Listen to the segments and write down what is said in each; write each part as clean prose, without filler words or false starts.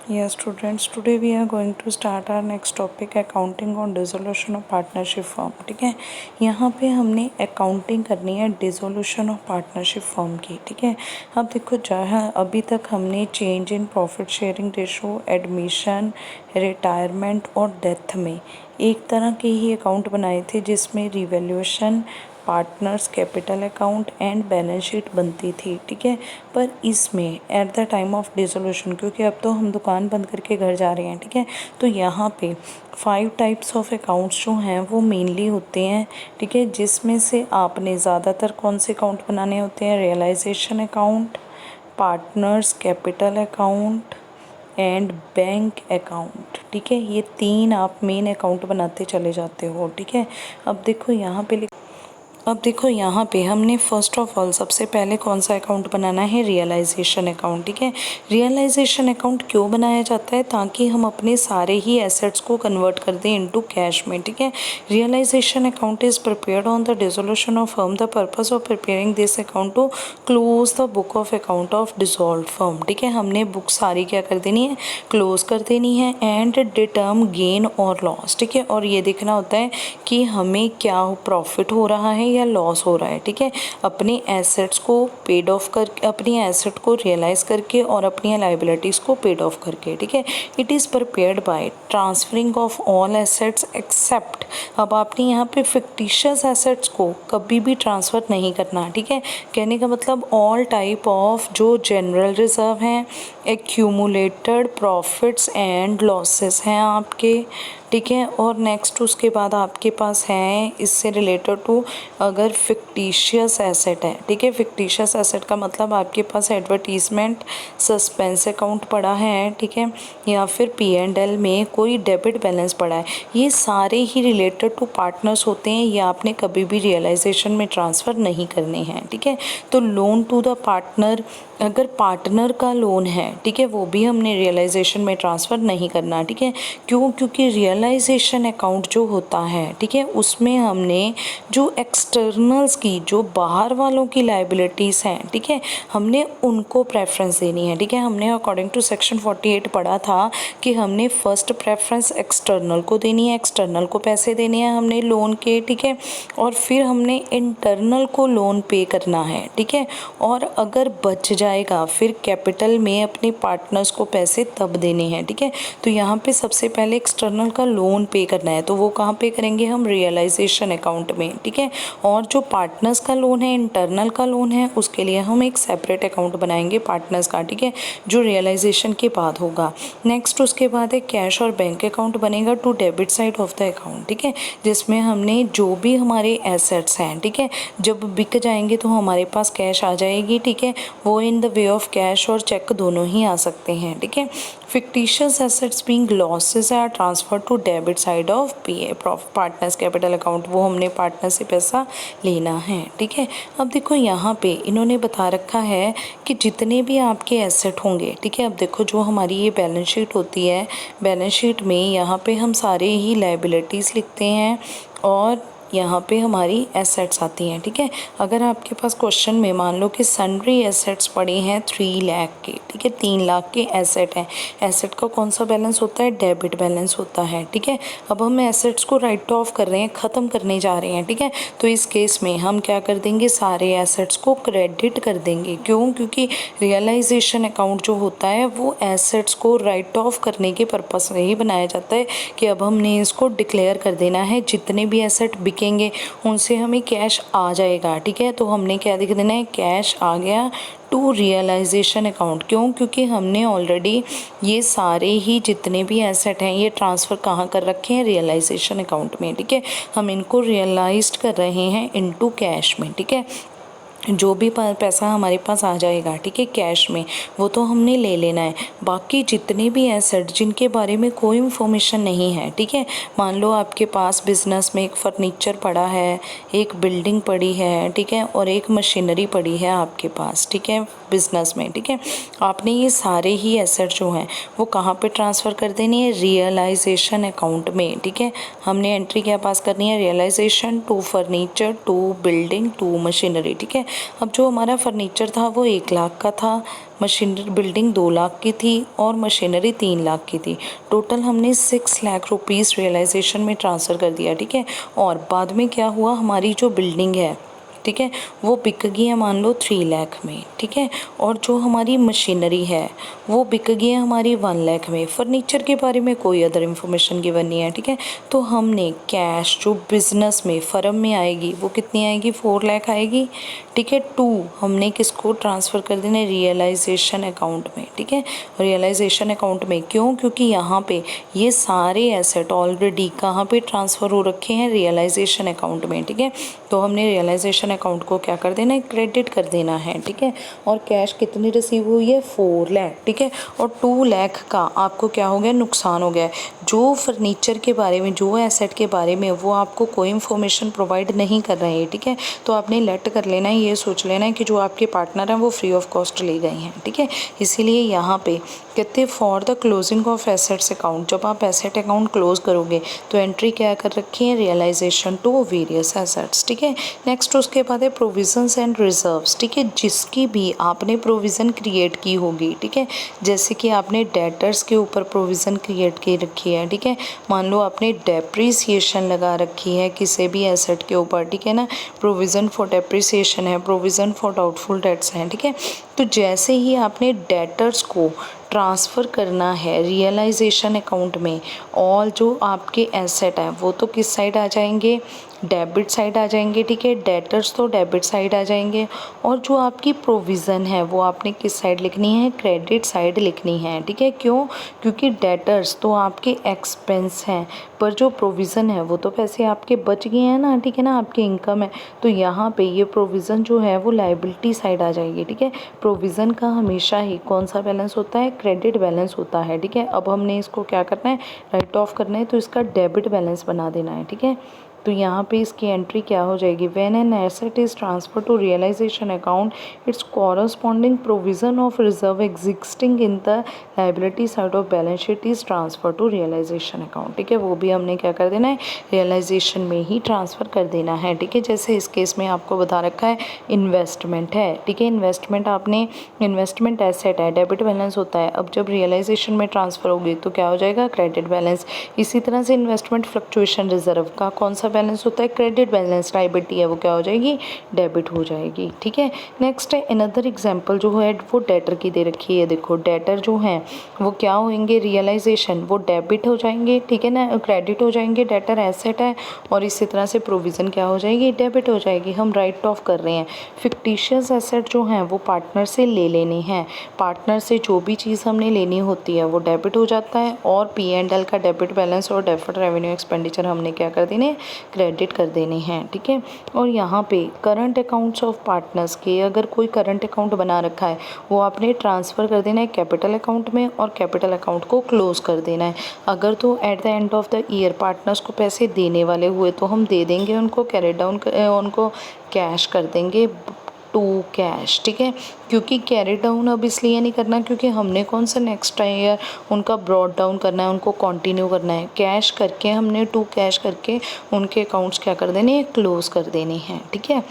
Yes, students, today we are going to start our next topic accounting on dissolution of partnership firm. ठीक है, यहाँ पे हमने accounting करनी है डिसोल्यूशन ऑफ पार्टनरशिप फर्म की. ठीक है, अब देखो जहाँ अभी तक हमने change in profit sharing ratio, admission, retirement और डेथ में एक तरह के ही अकाउंट बनाए थे जिसमें revaluation, partners, capital account and balance sheet बनती थी. ठीक है, पर इसमें at the time of dissolution, क्योंकि अब तो हम दुकान बंद करके घर जा रहे हैं. ठीक है, तो यहाँ पे 5 टाइप्स ऑफ अकाउंट्स जो हैं वो मेनली होते हैं. ठीक है, जिसमें से आपने ज़्यादातर कौन से अकाउंट बनाने होते हैं? Realisation account, partners, capital account and bank account. ठीक है, ये 3 आप मेन अकाउंट बनाते चले जाते हो. ठीक है, अब देखो यहाँ पे हमने फर्स्ट ऑफ ऑल सबसे पहले कौन सा अकाउंट बनाना है? Realisation account. ठीक है, रियलाइजेशन अकाउंट क्यों बनाया जाता है? ताकि हम अपने सारे ही एसेट्स को कन्वर्ट कर दें इनटू कैश में. ठीक है, realisation account is prepared on the dissolution of firm. The purpose of preparing this account to close the book of account of dissolve firm. ठीक है, हमने बुक सारी क्या कर देनी है? क्लोज कर देनी है एंड डिटर्म गेन और लॉस. ठीक है, और ये देखना होता है कि हमें क्या प्रॉफिट हो रहा है या लॉस हो रहा है. ठीक है, अपने एसेट्स को पेड ऑफ करके, अपनी एसेट को रियलाइज करके और अपनी लाइबिलिटीज़ को पेड ऑफ करके. ठीक है, it is prepared by transferring of all assets except. अब आपने यहाँ पे फिक्टिशियस एसेट्स को कभी भी ट्रांसफ़र नहीं करना. ठीक है, कहने का मतलब ऑल टाइप ऑफ जो जनरल रिजर्व हैं, एक्यूमुलेटेड प्रॉफिट्स एंड लॉसेस हैं आपके. ठीक है, और नेक्स्ट उसके बाद आपके पास है इससे रिलेटेड टू अगर फिक्टिशियस एसेट है. ठीक है, फिक्टिशियस एसेट का मतलब आपके पास एडवर्टीजमेंट, सस्पेंस अकाउंट पड़ा है. ठीक है, या फिर P&L में कोई डेबिट बैलेंस पड़ा है. ये सारे ही रिलेटेड टू पार्टनर्स होते हैं. ये आपने कभी भी रियलाइजेशन में ट्रांसफ़र नहीं करने हैं. ठीक है, तो लोन टू द पार्टनर, अगर पार्टनर का लोन है, ठीक है, वो भी हमने रियलाइजेशन में ट्रांसफ़र नहीं करना. ठीक है, क्यों? क्योंकि रियलाइजेशन अकाउंट जो होता है, ठीक है, उसमें हमने जो एक्सटर्नल्स की, जो बाहर वालों की लाइबिलिटीज़ हैं, ठीक है, हमने उनको प्रेफरेंस देनी है. ठीक है, हमने अकॉर्डिंग टू सेक्शन 48 पढ़ा था कि हमने फर्स्ट प्रेफरेंस एक्सटर्नल को देनी है, एक्सटर्नल को पैसे देने हैं हमने लोन के. ठीक है, और फिर हमने इंटरनल को लोन पे करना है. ठीक है, और अगर बच जाएगा फिर कैपिटल में अपने पार्टनर्स को पैसे तब देने हैं. ठीक है, तो यहाँ पे सबसे पहले एक्सटर्नल का लोन पे करना है, तो वो कहाँ पे करेंगे? हम रियलाइजेशन अकाउंट में. ठीक है, और जो पार्टनर्स का लोन है, इंटरनल का लोन है, उसके लिए हम एक सेपरेट अकाउंट बनाएंगे पार्टनर्स का. ठीक है, जो रियलाइजेशन के बाद होगा. नेक्स्ट उसके बाद एक कैश और बैंक अकाउंट बनेगा to debit side of the account. ठीक है, जिसमें हमने जो भी हमारे एसेट्स हैं, ठीक है, जब बिक जाएंगे तो हमारे पास कैश आ जाएगी. ठीक है, वो in the way of cash और चेक दोनों ही आ सकते हैं. ठीक है, fictitious assets being losses are transferred to debit side of PA partners capital account. वो हमने पार्टनर से पैसा लेना है. ठीक है, अब देखो यहाँ पे इन्होंने बता रखा है कि जितने भी आपके एसेट होंगे, ठीक है, अब देखो जो हमारी ये बैलेंस शीट होती है, बैलेंस शीट में यहाँ पे हम सारे ही लाइबिलिटीज़ लिखते हैं और यहाँ पे हमारी एसेट्स आती हैं. ठीक है, अगर आपके पास क्वेश्चन में मान लो कि सन्ड्री एसेट्स पड़े हैं 3 लाख के, ठीक है, 3 लाख के एसेट हैं. एसेट का कौन सा बैलेंस होता है? डेबिट बैलेंस होता है. ठीक है, अब हम एसेट्स को राइट ऑफ कर रहे हैं, ख़त्म करने जा रहे हैं. ठीक है, तो इस केस में हम क्या कर देंगे? सारे एसेट्स को क्रेडिट कर देंगे. क्यों? क्योंकि रियलाइजेशन अकाउंट जो होता है वो एसेट्स को राइट ऑफ करने के पर्पज़ से ही बनाया जाता है कि अब हमने इसको डिक्लेयर कर देना है. जितने भी एसेट बिकेंगे उनसे हमें कैश आ जाएगा. ठीक है, तो हमने क्या लिख देना है? कैश आ गया टू रियलाइजेशन अकाउंट. क्यों? क्योंकि हमने ऑलरेडी ये सारे ही जितने भी एसेट हैं ये ट्रांसफ़र कहाँ कर रखे हैं? रियलाइजेशन अकाउंट में. ठीक है, हम इनको रियलाइज्ड कर रहे हैं इनटू कैश में. ठीक है, जो भी पैसा हमारे पास आ जाएगा, ठीक है, कैश में, वो तो हमने ले लेना है. बाकी जितने भी एसेट जिनके बारे में कोई इन्फॉर्मेशन नहीं है, ठीक है, मान लो आपके पास बिज़नेस में एक फर्नीचर पड़ा है, एक बिल्डिंग पड़ी है, ठीक है, और एक मशीनरी पड़ी है आपके पास. ठीक है, बिजनेस में, ठीक है। आपने ये सारे ही एसेट जो हैं वो कहाँ पे ट्रांसफ़र कर देनी है, रियलाइजेशन अकाउंट में, ठीक है। हमने एंट्री क्या पास करनी है, realisation to furniture to building to machinery, ठीक है। अब जो हमारा फर्नीचर था वो 1 लाख का था, मशीनरी बिल्डिंग 2 लाख की थी और मशीनरी 3 लाख की थी। टोटल हमने 6 लाख रुपीज़ रियलाइजेशन में ट्रांसफ़र कर दिया, ठीक है। और बाद में क्या हुआ, हमारी जो बिल्डिंग है, ठीक है, वो बिक गई है मान लो 3 लाख में, ठीक है। और जो हमारी मशीनरी है वो बिक गई है हमारी 1 लाख में। फर्नीचर के बारे में कोई अदर इन्फॉर्मेशन गिवन नहीं है, ठीक है। तो हमने कैश जो बिज़नेस में फर्म में आएगी वो कितनी आएगी, 4 लाख आएगी, ठीक है। टू हमने किसको ट्रांसफ़र कर देना है, रियलाइजेशन अकाउंट में, ठीक है। रियलाइजेशन अकाउंट में क्यों, क्योंकि यहाँ पे ये सारे एसेट ऑलरेडी कहाँ पे ट्रांसफ़र हो रखे हैं, रियलाइजेशन अकाउंट में, ठीक है। तो हमने रियलाइजेशन अकाउंट को क्या कर देना है, क्रेडिट कर देना है, ठीक है। और कैश कितनी रिसीव हुई है, 4 लाख, ठीक है। और 2 लाख का आपको क्या हो गया, नुकसान हो गया। जो फर्नीचर के बारे में, जो एसेट के बारे में वो आपको कोई इन्फॉर्मेशन प्रोवाइड नहीं कर रहे हैं, ठीक है। तो आपने लेट कर लेना है, ये सोच लेना है कि जो आपके पार्टनर हैं वो फ्री ऑफ कॉस्ट ले गए हैं, ठीक है। इसीलिए यहाँ पे कहते हैं for the closing of assets account, जब आप एसेट अकाउंट क्लोज करोगे तो एंट्री क्या कर रखी है, रियलाइजेशन टू वेरियस एसेट्स, ठीक है। नेक्स्ट उसके बाद है प्रोविजंस एंड रिजर्व्स, ठीक है। जिसकी भी आपने प्रोविज़न क्रिएट की होगी, ठीक है। जैसे कि आपने डेटर्स के ऊपर प्रोविज़न क्रिएट की रखी है, ठीक है। मान लो आपने डेप्रिसिएशन लगा रखी है किसी भी एसेट के ऊपर, ठीक है ना। प्रोविज़न फॉर डेप्रिसिएशन है, प्रोविज़न फॉर डाउटफुल डेट्स हैं, ठीक है। तो जैसे ही आपने डेटर्स को ट्रांसफ़र करना है रियलाइजेशन अकाउंट में, और जो आपके एसेट हैं वो तो किस साइड आ जाएंगे, डेबिट साइड आ जाएंगे, ठीक है। डेटर्स तो डेबिट साइड आ जाएंगे, और जो आपकी प्रोविज़न है वो आपने किस साइड लिखनी है, क्रेडिट साइड लिखनी है, ठीक है। क्यों, क्योंकि डेटर्स तो आपके एक्सपेंस हैं, पर जो प्रोविज़न है वो तो पैसे आपके बच गए हैं ना, ठीक है ना, आपके इनकम है। तो यहाँ पे ये प्रोविज़न जो है वो लायबिलिटी साइड आ जाएगी, ठीक है। प्रोविज़न का हमेशा ही कौन सा बैलेंस होता है, क्रेडिट बैलेंस होता है, ठीक है। अब हमने इसको क्या करना है, राइट ऑफ करना है, तो इसका डेबिट बैलेंस बना देना है, ठीक है। तो यहाँ पे इसकी एंट्री क्या हो जाएगी, when an asset is transfer to realisation account its corresponding provision of reserve existing in the liability side of balance sheet is transfer to realisation account, ठीक है। वो भी हमने क्या कर देना है, रियलाइजेशन में ही ट्रांसफ़र कर देना है, ठीक है। जैसे इस केस में आपको बता रखा है इन्वेस्टमेंट है, ठीक है। इन्वेस्टमेंट आपने, इन्वेस्टमेंट एसेट है, डेबिट बैलेंस होता है। अब जब रियलाइजेशन में ट्रांसफ़र होगी तो क्या हो जाएगा, क्रेडिट बैलेंस। इसी तरह से इन्वेस्टमेंट फ्लक्चुएशन रिजर्व का कौन सा बैलेंस होता है, क्रेडिट बैलेंस। लायबिलिटी है वो क्या हो जाएगी, डेबिट हो जाएगी, ठीक है। नेक्स्ट है अनदर एग्जांपल जो है वो डेटर की दे रखी है। देखो डेटर जो हैं वो क्या होंगे, रियलाइजेशन वो डेबिट हो जाएंगे, ठीक है ना, क्रेडिट हो जाएंगे, डेटर एसेट है, और इसी तरह से प्रोविज़न क्या हो जाएगी, डेबिट हो जाएगी। हम राइट ऑफ कर रहे हैं। फिक्टिशियस एसेट जो हैं वो पार्टनर से ले लेने हैं। पार्टनर से जो भी चीज़ हमने लेनी होती है वो डेबिट हो जाता है, और P&L का डेबिट बैलेंस और डेफर्ड रेवेन्यू एक्सपेंडिचर हमने क्या कर देने, क्रेडिट कर देने हैं, ठीक है। और यहाँ पे करंट अकाउंट्स ऑफ पार्टनर्स के, अगर कोई करंट अकाउंट बना रखा है वो आपने ट्रांसफ़र कर देना है कैपिटल अकाउंट में, और कैपिटल अकाउंट को क्लोज़ कर देना है। अगर तो at the end of the year partners को पैसे देने वाले हुए तो हम दे देंगे उनको, कैरी डाउन उनको कैश कर देंगे टू कैश, ठीक है। क्योंकि कैरी डाउन अब इसलिए नहीं करना क्योंकि हमने कौन सा नेक्स्ट ईयर उनका ब्रॉड डाउन करना है, उनको कंटिन्यू करना है। कैश करके हमने टू कैश करके उनके अकाउंट्स क्या कर देने, क्लोज़ कर देने हैं, ठीक है।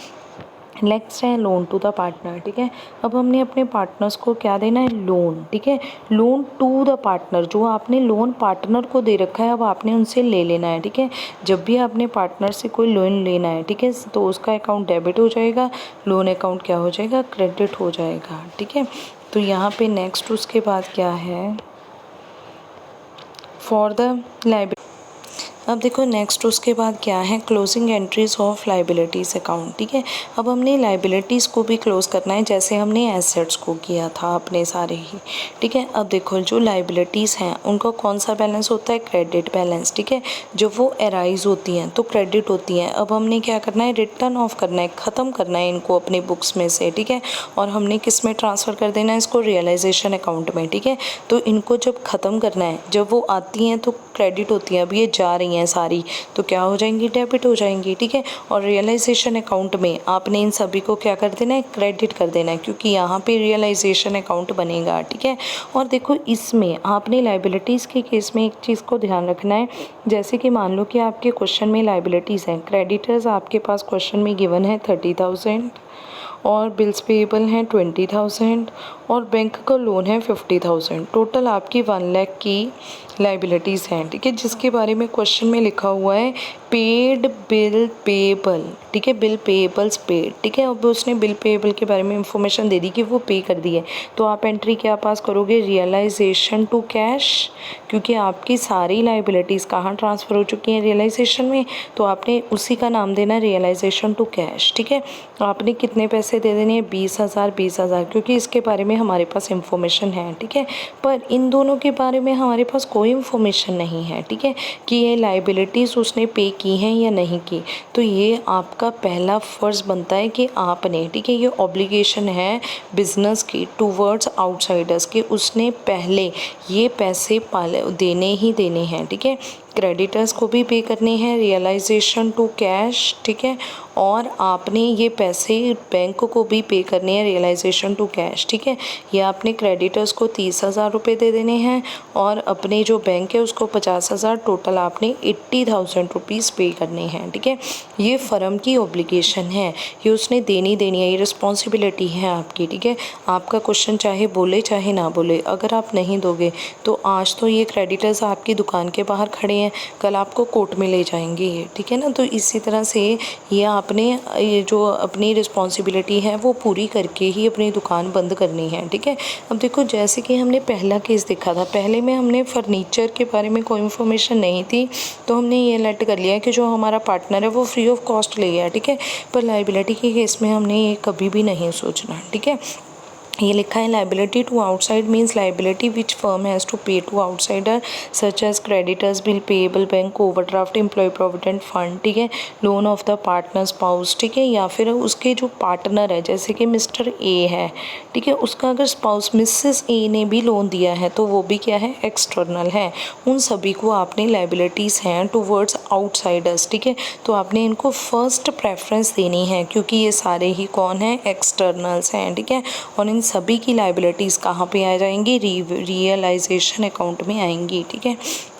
नेक्स्ट है लोन टू द पार्टनर, ठीक है। अब हमने अपने पार्टनर्स को क्या देना है, लोन, ठीक है। लोन टू द पार्टनर, जो आपने लोन पार्टनर को दे रखा है अब आपने उनसे ले लेना है, ठीक है। जब भी आपने पार्टनर से कोई लोन लेना है, ठीक है, तो उसका अकाउंट डेबिट हो जाएगा, लोन अकाउंट क्या हो जाएगा, क्रेडिट हो जाएगा, ठीक है। तो यहाँ पे नेक्स्ट उसके बाद क्या है, फॉर द लाइबिलिटी। अब देखो नेक्स्ट उसके बाद क्या है, closing entries of liabilities account, ठीक है। अब हमने लाइबिलिटीज़ को भी क्लोज़ करना है जैसे हमने एसेट्स को किया था अपने सारे ही, ठीक है। अब देखो जो लाइबिलिटीज़ हैं उनका कौन सा बैलेंस होता है, क्रेडिट बैलेंस, ठीक है। जब वो अराइज होती हैं तो क्रेडिट होती हैं। अब हमने क्या करना है, रिटर्न ऑफ करना है, ख़त्म करना है इनको अपने बुक्स में से, ठीक है। और हमने किस में ट्रांसफ़र कर देना है इसको, रियलाइजेशन अकाउंट में, ठीक है। तो इनको जब ख़त्म करना है, जब वो आती हैं तो क्रेडिट होती हैं, अब ये जा रही हैं है सारी, तो क्या हो जाएंगी, डेबिट हो जाएंगी, ठीक है। और रियलाइजेशन अकाउंट में आपने इन सभी को क्या कर देना है, क्रेडिट कर देना है, क्योंकि यहाँ पे रियलाइजेशन अकाउंट बनेगा, ठीक है। और देखो इसमें आपने लाइबिलिटीज़ के केस में एक चीज़ को ध्यान रखना है, जैसे कि मान लो कि आपके क्वेश्चन में लाइबिलिटीज़ हैं, क्रेडिटर्स आपके पास क्वेश्चन में गिवन है 30,000 और बिल्स पेएबल हैं 20,000 और बैंक का लोन है 50,000, टोटल आपकी 1 लाख की लाइबिलिटीज़ हैं, ठीक है, जिसके बारे में क्वेश्चन में लिखा हुआ है पेड बिल पेएबल, ठीक है, बिल पेएबल्स पेड, ठीक है। अब उसने बिल पेएबल के बारे में इंफॉर्मेशन दे दी कि वो पे कर दी है, तो आप एंट्री क्या पास करोगे, रियलाइजेशन टू कैश, क्योंकि आपकी सारी लाइबिलिटीज़ कहाँ ट्रांसफ़र हो चुकी हैं, रियलाइजेशन में, तो आपने उसी का नाम देना रियलाइजेशन टू कैश, ठीक है। आपने कितने पैसे दे देने हैं, 20,000, क्योंकि इसके बारे में हमारे पास इंफॉर्मेशन है, ठीक है। पर इन दोनों के बारे में हमारे पास कोई इंफॉर्मेशन नहीं है, ठीक है, कि ये लाइबिलिटीज़ उसने पे की हैं या नहीं की। तो ये आपका पहला फ़र्ज़ बनता है कि आपने, ठीक है, ये ऑब्लिगेशन है बिज़नेस की टूवर्ड्स आउटसाइडर्स कि उसने पहले ये पैसे देने ही देने हैं, ठीक है। क्रेडिटर्स को भी पे करने हैं, रियलाइजेशन टू कैश, ठीक है, और आपने ये पैसे बैंक को भी पे करने हैं, रियलाइजेशन टू कैश, ठीक है। ये आपने क्रेडिटर्स को 30,000 रुपये दे देने हैं और अपने जो बैंक है उसको 50,000, टोटल आपने 80,000 रुपीज़ पे करने हैं, ठीक है। ये फर्म की ऑब्लिगेशन है, ये उसने देनी है, ये रिस्पॉन्सिबिलिटी है आपकी, ठीक है। आपका क्वेश्चन चाहे बोले चाहे ना बोले, अगर आप नहीं दोगे तो आज तो ये क्रेडिटर्स आपकी दुकान के बाहर खड़े हैं, कल आपको कोर्ट में ले जाएंगे ये, ठीक है ना। तो इसी तरह से ये आपने ये जो अपनी रिस्पॉन्सिबिलिटी है वो पूरी करके ही अपनी दुकान बंद करनी है, ठीक है। अब देखो जैसे कि हमने पहला केस देखा था, पहले में हमने फर्नीचर के बारे में कोई इन्फॉर्मेशन नहीं थी, तो हमने ये लेट कर लिया कि जो हमारा पार्टनर है वो फ्री ऑफ कॉस्ट ले गया, ठीक है। पर लाइबिलिटी के केस में हमने ये कभी भी नहीं सोचना, ठीक है। ये लिखा है liability to outside means liability which firm has to pay to outsider such as creditors, bill payable, bank, overdraft, employ provident fund, ठीक है, loan of the partner spouse, ठीक है, या फिर उसके जो पार्टनर है जैसे कि मिस्टर ए है, ठीक है, उसका अगर स्पाउस मिसेस ए ने भी लोन दिया है तो वो भी क्या है, एक्सटर्नल है। उन सभी को आपने लाइबिलिटीज़ हैं टूवर्ड्स आउटसाइडर्स, ठीक है, तो आपने इनको फर्स्ट प्रेफरेंस देनी है क्योंकि ये सारे ही कौन हैं, एक्सटर्नल्स हैं, ठीक है। और इन सभी की लाइबिलिटीज़ कहाँ पे आ जाएंगी, रियलाइजेशन अकाउंट में आएंगी, ठीक है।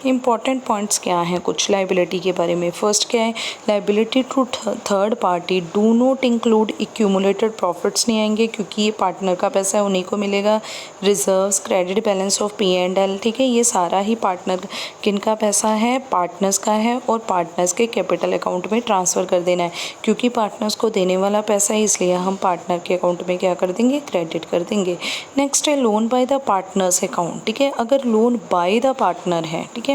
इंपॉर्टेंट पॉइंट्स क्या हैं कुछ लाइबिलिटी के बारे में, फर्स्ट क्या है, liability to third party do not include accumulated profits नहीं आएंगे क्योंकि ये पार्टनर का पैसा है, उन्हीं को मिलेगा। Reserves, credit balance of P&L, ठीक है, ये सारा ही पार्टनर किन का पैसा है, पार्टनर्स का है, और पार्टनर्स के कैपिटल अकाउंट में ट्रांसफ़र कर देना है क्योंकि पार्टनर्स को देने वाला पैसा है, इसलिए हम पार्टनर के अकाउंट में क्या कर देंगे, क्रेडिट कर देंगे। नेक्स्ट है loan by the partners account, ठीक है, अगर लोन बाय द पार्टनर है, ठीक है,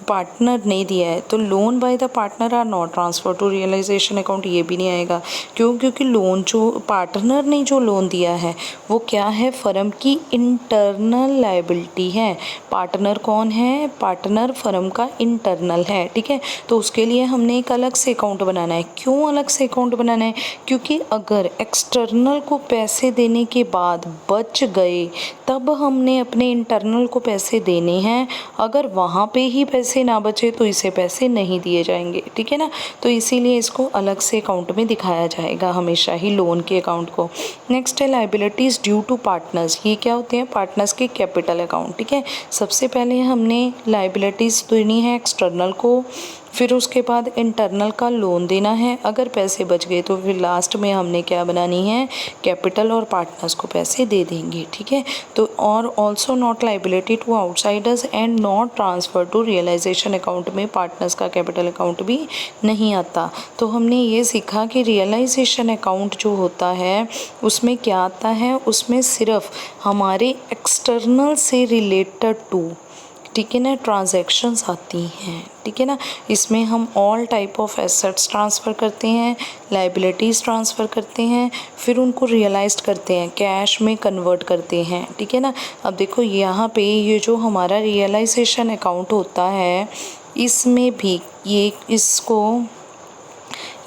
पार्टनर ने दिया है तो loan by the partner are not transfer to realisation account, ये भी नहीं आएगा। क्यों, क्योंकि लोन जो पार्टनर ने जो लोन दिया है वो क्या है, फर्म की इंटरनल लाइबिलिटी है। पार्टनर कौन है, पार्टनर फर्म का इंटरनल है, ठीक है, तो उसके लिए हमने एक अलग से अकाउंट बनाना है। क्यों अलग से अकाउंट बनाना है, क्योंकि अगर एक्सटर्नल को पैसे देने के बाद बच गए तब हमने अपने इंटरनल को पैसे देने हैं, अगर वहाँ पे ही पैसे ना बचे तो इसे पैसे नहीं दिए जाएंगे, ठीक है ना। तो इसीलिए इसको अलग से अकाउंट में दिखाया जाएगा हमेशा ही, लोन के अकाउंट को। नेक्स्ट है लाइबिलिटीज़ ड्यू टू पार्टनर्स, ये क्या होते हैं, पार्टनर्स के कैपिटल अकाउंट, ठीक है। सबसे पहले हमने लाइबिलिटीज़ देनी है एक्सटर्नल को, फिर उसके बाद इंटरनल का लोन देना है, अगर पैसे बच गए तो फिर लास्ट में हमने क्या बनानी है, कैपिटल और पार्टनर्स को पैसे दे देंगे, ठीक है। तो और also not liability to outsiders and not transfer to realisation account में पार्टनर्स का कैपिटल अकाउंट भी नहीं आता। तो हमने ये सीखा कि रियलाइजेशन अकाउंट जो होता है उसमें क्या आता है, उसमें सिर्फ हमारे एक्सटर्नल से रिलेटेड टू, ठीक है ना, ट्रांजैक्शंस आती हैं, ठीक है ना। इसमें हम all type of assets transfer करते हैं, लाइबिलिटीज़ ट्रांसफ़र करते हैं, फिर उनको रियलाइज़ करते हैं, कैश में कन्वर्ट करते हैं, ठीक है ना। अब देखो यहाँ पे ये जो हमारा रियलाइजेशन अकाउंट होता है इसमें भी ये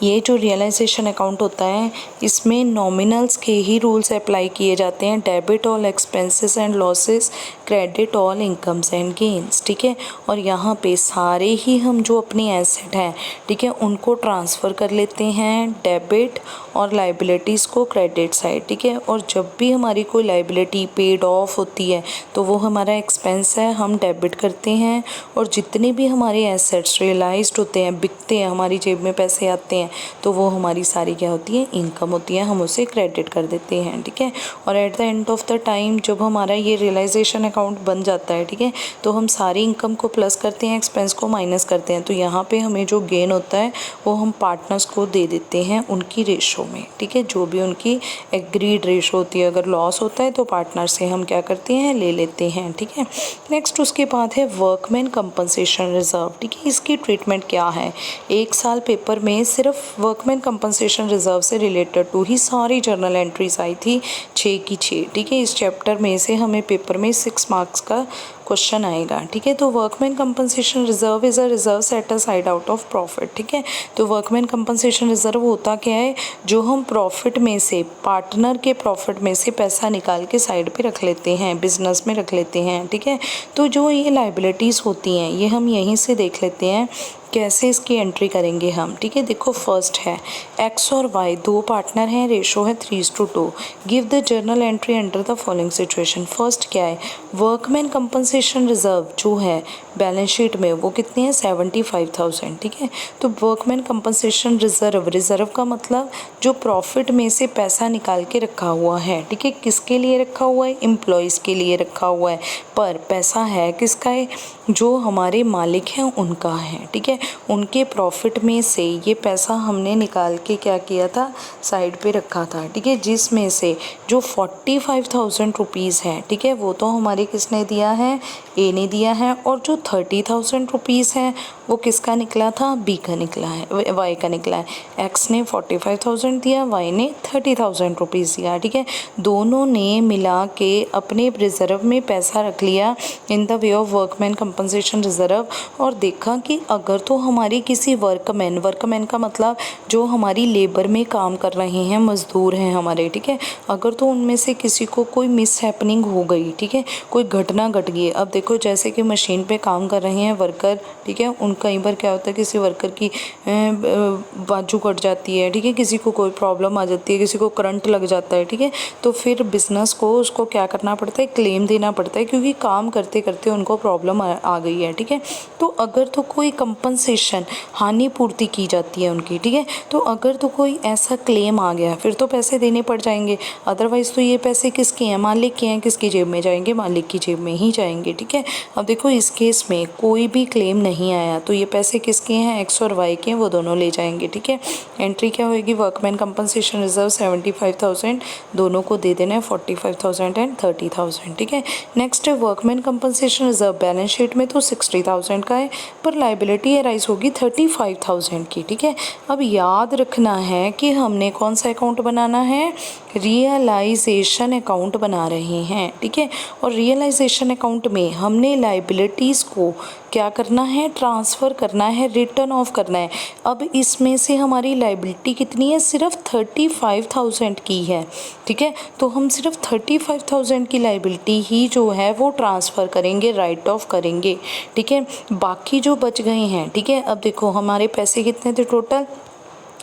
ये जो रियलाइजेशन अकाउंट होता है इसमें नॉमिनल्स के ही रूल्स अप्लाई किए जाते हैं, debit all expenses and losses, credit all incomes and gains, ठीक है। और यहाँ पे सारे ही हम जो अपनी एसेट हैं, ठीक है, उनको ट्रांसफ़र कर लेते हैं डेबिट और लाइबिलिटीज़ को क्रेडिट साइड, ठीक है। और जब भी हमारी कोई लाइबिलिटी पेड ऑफ होती है तो वो हमारा एक्सपेंस है, हम डेबिट करते हैं। और जितने भी हमारे एसेट्स रियलाइज्ड होते हैं, बिकते हैं, हमारी जेब में पैसे आते हैं, तो वो हमारी सारी क्या होती है, इनकम होती है, हम उसे क्रेडिट कर देते हैं, ठीक है। और at the end of the time जब हमारा ये रियलाइजेशन अकाउंट बन जाता है, ठीक है, तो हम सारी इनकम को प्लस करते हैं, एक्सपेंस को माइनस करते हैं। तो यहाँ पे हमें जो गेन होता है वो हम पार्टनर्स को दे देते हैं उनकी रेशो में, ठीक है, जो भी उनकी एग्रीड रेशो होती है। अगर लॉस होता है तो पार्टनर से हम क्या करते हैं, ले लेते हैं, ठीक है। नेक्स्ट उसके बाद है वर्कमैन कंपनसेशन रिजर्व, ठीक है। इसकी ट्रीटमेंट क्या है, एक साल पेपर में सिर्फ वर्कमैन कंपनसेशन रिजर्व से रिलेटेड टू ही सारी जर्नल एंट्रीज आई थी, 6 की 6, ठीक है। इस चैप्टर में से हमें पेपर में 6 मार्क्स का क्वेश्चन आएगा, ठीक है। तो workman compensation reserve is a reserve set aside out of profit, ठीक है। तो वर्कमैन कंपनसेशन रिजर्व होता क्या है, जो हम प्रॉफिट में से, पार्टनर के प्रॉफिट में से पैसा निकाल के साइड पे रख लेते हैं, बिजनेस में रख लेते हैं, ठीक है। तो जो ये लाइबिलिटीज़ होती हैं ये हम यहीं से देख लेते हैं कैसे इसकी एंट्री करेंगे हम, ठीक है। देखो फर्स्ट है एक्स और वाई, दो पार्टनर हैं, रेशो है 3:2। Give the journal entry under the following situation. First क्या है, वर्कमैन कंपनसेशन रिजर्व जो है बैलेंस शीट में वो कितनी है, 75,000, ठीक है। तो वर्कमैन कंपनसेशन रिजर्व, रिजर्व का मतलब जो प्रॉफिट में से पैसा निकाल के रखा हुआ है, ठीक है। किसके लिए रखा हुआ है, एम्प्लॉयज़ के लिए रखा हुआ है, पर पैसा है किसका है, जो हमारे मालिक हैं उनका है, ठीक है। उनके प्रॉफिट में से ये पैसा हमने निकाल के क्या किया था, साइड पे रखा था, ठीक है। जिसमें से जो 45,000 रुपीज़ है, ठीक है, वो तो हमारे किसने दिया है, ए ने दिया है। और जो 30,000 रुपीज़ है वो किसका निकला था, बी का निकला है, वाई का निकला है। एक्स ने 45,000 दिया, वाई ने 30,000 रुपीज़ दिया, ठीक है। दोनों ने मिला के अपने रिजर्व में पैसा रख लिया in the way of workman compensation reserve. और देखा कि अगर तो हमारी किसी वर्कमैन, वर्कमैन का मतलब जो हमारी लेबर में काम कर रहे हैं, मज़दूर हैं हमारे, ठीक है, अगर तो उनमें से किसी को कोई मिस हैपनिंग हो गई, ठीक है, कोई घटना घट गई। अब देखो जैसे कि मशीन पे काम कर रहे हैं वर्कर, ठीक है, उन कई बार क्या होता है किसी वर्कर की बाजू कट जाती है, ठीक है, किसी को कोई प्रॉब्लम आ जाती है, किसी को करंट लग जाता है, ठीक है। तो फिर बिजनेस को उसको क्या करना पड़ता है, क्लेम देना पड़ता है, क्योंकि काम करते करते उनको प्रॉब्लम आ गई है, ठीक है। तो अगर तो कोई कंपनसेशन, हानि पूर्ति की जाती है उनकी, ठीक है, तो अगर तो कोई ऐसा क्लेम आ गया फिर तो पैसे देने पड़ जाएंगे। अदरवाइज़ तो ये पैसे किसके हैं, मालिक के हैं, किसकी जेब में जाएंगे, मालिक की जेब में ही जाएंगे, ठीक है। अब देखो इस केस में कोई भी क्लेम नहीं आया तो ये पैसे किसके हैं, एक्स और वाई के हैं, वो दोनों ले जाएंगे, ठीक है। एंट्री क्या होगी, वर्कमैन कंपनसेशन रिजर्व 75,000, दोनों को दे देना है 45,000 एंड 30,000, ठीक है। नेक्स्ट है workman compensation reserve, balance sheet में तो 60,000 का है, पर लाइबिलिटी अराइज होगी 35,000 की, ठीक है। अब याद रखना है कि हमने कौन सा अकाउंट बनाना है, रियलाइजेशन अकाउंट बना रहे हैं, ठीक है। और रियलाइजेशन अकाउंट में हमने लाइबिलिटीज़ को क्या करना है, ट्रांसफ़र करना है, रिटर्न ऑफ करना है। अब इसमें से हमारी लाइबिलिटी कितनी है, सिर्फ 35,000 की है, ठीक है। तो हम सिर्फ 35,000 की लाइबिलिटी ही जो है वो ट्रांसफ़र करेंगे, राइट ऑफ करेंगे, ठीक है। बाकी जो बच गए हैं, ठीक है, अब देखो हमारे पैसे कितने थे टोटल,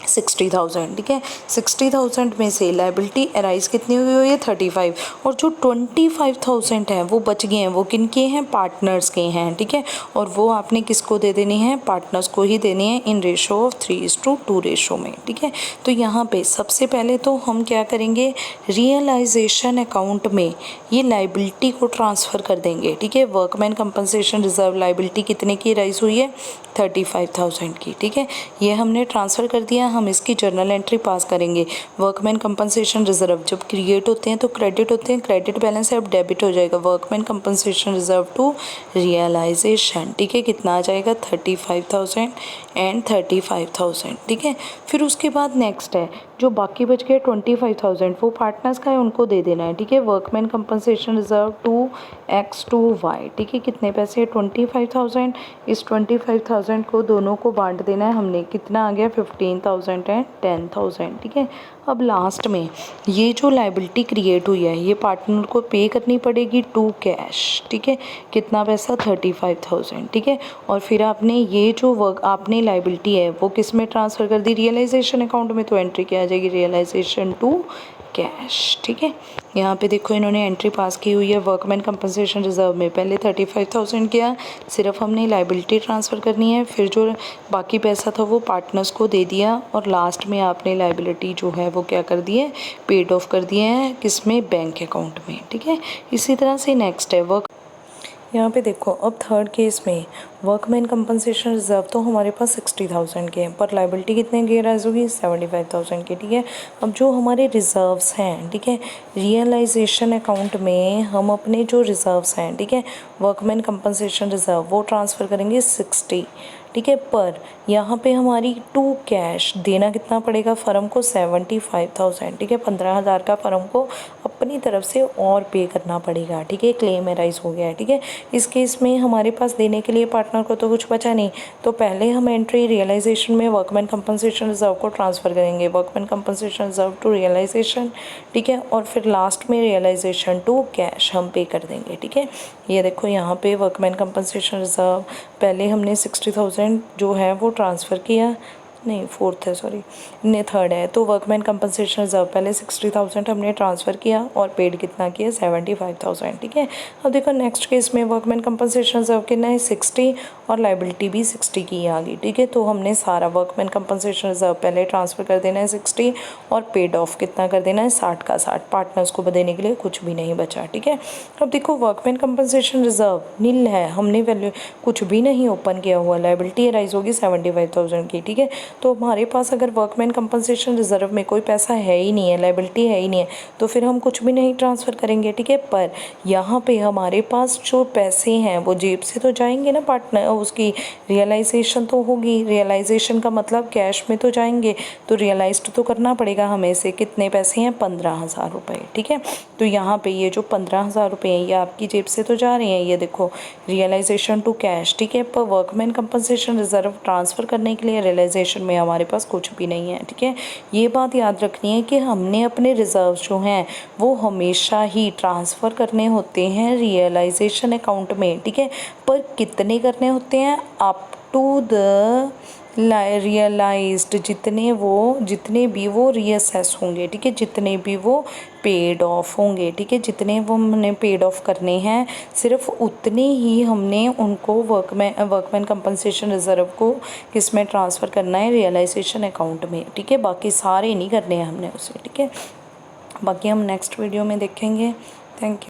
60,000, ठीक है। 60,000 में से लाइबिलिटी अराइज कितनी हुई है, 35, और जो 25,000 है वो बच गए हैं, वो किन के हैं, पार्टनर्स के हैं, ठीक है। और वो आपने किसको दे देने हैं, पार्टनर्स को ही देने हैं इन रेशो ऑफ 3:2 रेशो में, ठीक है। तो यहाँ पे सबसे पहले तो हम क्या करेंगे, रियलाइजेशन अकाउंट में ये लाइबिलिटी को ट्रांसफ़र कर देंगे, ठीक है। वर्कमैन कंपनसेशन रिजर्व लाइबिलिटी कितने की राइज हुई है, 35,000 की, ठीक है। ये हमने ट्रांसफ़र कर दिया, हम इसकी जर्नल एंट्री पास करेंगे। वर्कमैन कंपनसेशन रिजर्व जब क्रिएट होते हैं तो क्रेडिट होते हैं, क्रेडिट बैलेंस है, अब डेबिट हो जाएगा workman compensation reserve to realisation, ठीक है। कितना आ जाएगा, 35,000 एंड 35,000, ठीक है। फिर उसके बाद नेक्स्ट है जो बाकी बच गए 25,000 वो पार्टनर्स का है, उनको दे देना है, ठीक है। Workman compensation reserve to X to Y, ठीक है। कितने पैसे? 25,000। इस 25,000 को दोनों को बांट देना है हमने। कितना आ गया? 15,000 एंड 10,000, ठीक है। अब लास्ट में ये जो लाइबिलिटी क्रिएट हुई है ये पार्टनर को पे करनी पड़ेगी टू कैश, ठीक है। कितना पैसा? 35,000, ठीक है। और फिर आपने ये जो वर्क आपने लाइबिलिटी है वो किस में ट्रांसफ़र कर दी? रियलाइजेशन अकाउंट में। तो एंट्री क्या आ जाएगी? रियलाइजेशन टू कैश, ठीक है। यहाँ पे देखो इन्होंने एंट्री पास की हुई है वर्कमैन कंपनसेशन रिजर्व में। पहले 35,000 किया, सिर्फ हमने लाइबिलिटी ट्रांसफ़र करनी है, फिर जो बाकी पैसा था वो पार्टनर्स को दे दिया, और लास्ट में आपने लाइबिलिटी जो है वो क्या कर दी है? पेड ऑफ कर दिए हैं। किस में? बैंक अकाउंट में, ठीक है। इसी तरह से नेक्स्ट है वर्क। यहाँ पे देखो अब थर्ड केस में वर्कमैन कंपनसेशन रिजर्व तो हमारे पास 60,000 के हैं, पर लाइबिलिटी कितने की राइज होगी? 75,000 की, ठीक है। अब जो हमारे रिजर्व्स हैं, ठीक है, रियलाइजेशन अकाउंट में हम अपने जो रिजर्व्स हैं, ठीक है, वर्कमैन कंपनसेशन रिजर्व वो ट्रांसफ़र करेंगे 60, ठीक है। पर यहाँ पे हमारी टू कैश देना कितना पड़ेगा फर्म को? 75,000, ठीक है। 15,000 का फर्म को अपनी तरफ से और पे करना पड़ेगा, ठीक है। क्लेम एराइज हो गया है, ठीक है। इस केस में हमारे पास देने के लिए पार्टनर को तो कुछ बचा नहीं, तो पहले हम एंट्री रियलाइजेशन में वर्कमैन कंपनसेशन रिजर्व को ट्रांसफ़र करेंगे, workman compensation reserve to realisation, ठीक है। और फिर लास्ट में रियलाइजेशन टू कैश हम पे कर देंगे, ठीक है। ये देखो यहाँ पे वर्कमैन कंपनसेशन रिजर्व पहले हमने 60,000 जो है वो ट्रांसफ़र किया, नहीं फोर्थ है सॉरी, नहीं थर्ड है। तो वर्कमैन कंपनसेशन रिजर्व पहले 60,000 हमने ट्रांसफ़र किया और पेड कितना किया? 75,000, ठीक है। अब देखो नेक्स्ट केस में वर्कमैन कंपनसेशन रिजर्व कितना है? 60, और लाइबिलिटी भी 60 की आ गई, ठीक है। तो हमने सारा वर्कमैन कंपनसेशन रिजर्व पहले ट्रांसफ़र कर देना है 60, और पेड ऑफ कितना कर देना है? 60 का 60। पार्टनर्स को देने के लिए कुछ भी नहीं बचा, ठीक है। अब देखो वर्कमैन कंपनसेशन रिजर्व नील है, हमने वैल्यू कुछ भी नहीं ओपन किया हुआ, लाइबिलिटी राइज होगी 75,000 की, ठीक है। तो हमारे पास अगर वर्कमैन कंपनसेशन रिजर्व में कोई पैसा है ही नहीं है, लाइबिलिटी है ही नहीं है, तो फिर हम कुछ भी नहीं ट्रांसफ़र करेंगे, ठीक है। पर यहाँ पे हमारे पास जो पैसे हैं वो जेब से तो जाएंगे ना, पार्टनर उसकी रियलाइजेशन तो होगी। रियलाइजेशन का मतलब कैश में तो जाएंगे, तो रियलाइज्ड तो करना पड़ेगा हमें से। कितने पैसे हैं? 15,000 रुपये, ठीक है। तो यहाँ पे ये जो 15,000 रुपये हैं ये आपकी जेब से तो जा रहे हैं, ये देखो रियलाइजेशन टू कैश, ठीक है। पर वर्कमैन कंपनसेशन रिजर्व ट्रांसफ़र करने के लिए रियलाइजेशन में हमारे पास कुछ भी नहीं है, ठीक है। ये बात याद रखनी है कि हमने अपने रिजर्व जो हैं वो हमेशा ही ट्रांसफ़र करने होते हैं रियलाइजेशन अकाउंट में, ठीक है। पर कितने करने होते हैं? अप टू द रियलाइज्ड, जितने भी वो रीअसेस होंगे, ठीक है, जितने भी वो पेड ऑफ होंगे, ठीक है, जितने वो हमने पेड ऑफ करने हैं सिर्फ उतने ही हमने उनको वर्कमैन कंपनसेशन रिजर्व को किस में ट्रांसफ़र करना है? रियलाइजेशन अकाउंट में, ठीक है। बाकी सारे नहीं करने हैं हमने उसे, ठीक है। बाकी हम नेक्स्ट वीडियो में देखेंगे। Thank you.